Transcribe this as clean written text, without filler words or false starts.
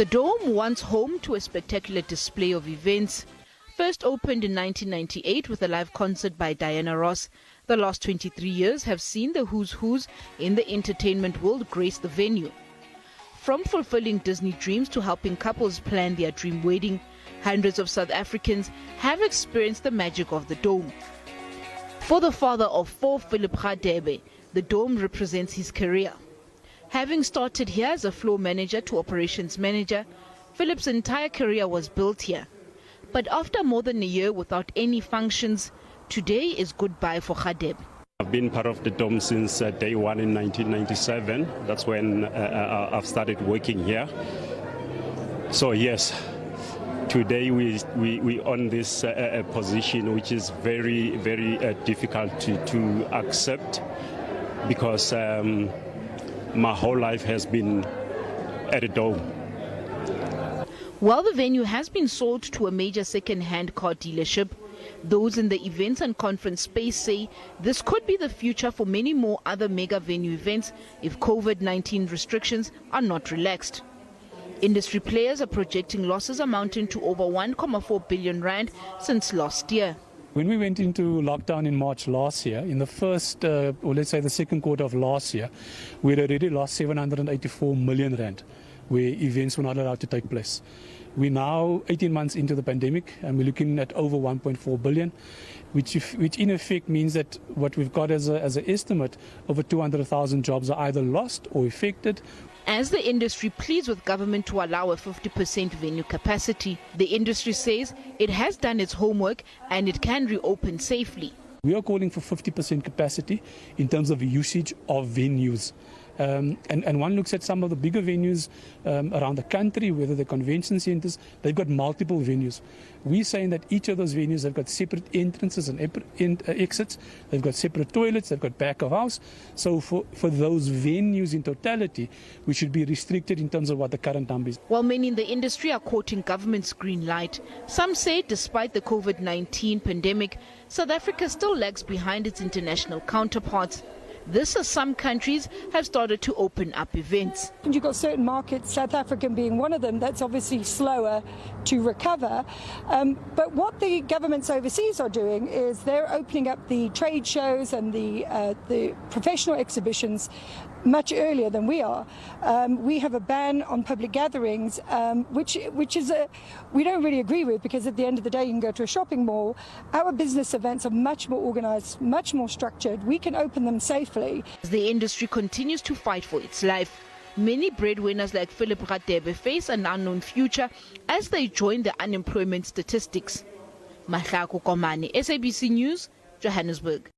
The Dome, once home to a spectacular display of events, first opened in 1998 with a live concert by Diana Ross. The last 23 years have seen the who's who's in the entertainment world grace the venue. From fulfilling Disney dreams to helping couples plan their dream wedding, hundreds of South Africans have experienced the magic of the Dome. For the father of four, Philip Radebe, the Dome represents his career. Having started here as a floor manager to operations manager, Philip's entire career was built here. But after more than a year without any functions, today is goodbye for Radebe. I've been part of the Dome since day one in 1997. That's when I've started working here. So yes, today we on this position, which is very, very difficult to accept, because my whole life has been at a Dome. While the venue has been sold to a major second-hand car dealership, those in the events and conference space say this could be the future for many more other mega venue events if COVID-19 restrictions are not relaxed. Industry players are projecting losses amounting to over 1.4 billion rand since last year. When we went into lockdown in March last year, in the first, or let's say the second quarter of last year, we had already lost 784 million rand, where events were not allowed to take place. We're now 18 months into the pandemic, and we're looking at over 1.4 billion, which in effect means that what we've got as an estimate, over 200,000 jobs are either lost or affected. As the industry pleads with government to allow a 50% venue capacity, the industry says it has done its homework and it can reopen safely. We are calling for 50% capacity in terms of usage of venues. And one looks at some of the bigger venues around the country, whether they're convention centers, they've got multiple venues. We're saying that each of those venues have got separate entrances and exits, they've got separate toilets, they've got back of house. So for those venues in totality, we should be restricted in terms of what the current number is. While many in the industry are quoting government's green light, some say despite the COVID-19 pandemic, South Africa still lags behind its international counterparts. This as some countries have started to open up events. You've got certain markets, South Africa being one of them, that's obviously slower to recover. But what the governments overseas are doing is they're opening up the trade shows and the professional exhibitions much earlier than we are. We have a ban on public gatherings, which is we don't really agree with, because at the end of the day you can go to a shopping mall. Our business events are much more organized, much more structured. We can open them safely. As the industry continues to fight for its life, many breadwinners like Philip Radebe face an unknown future as they join the unemployment statistics. Mahlako Komane, SABC News, Johannesburg.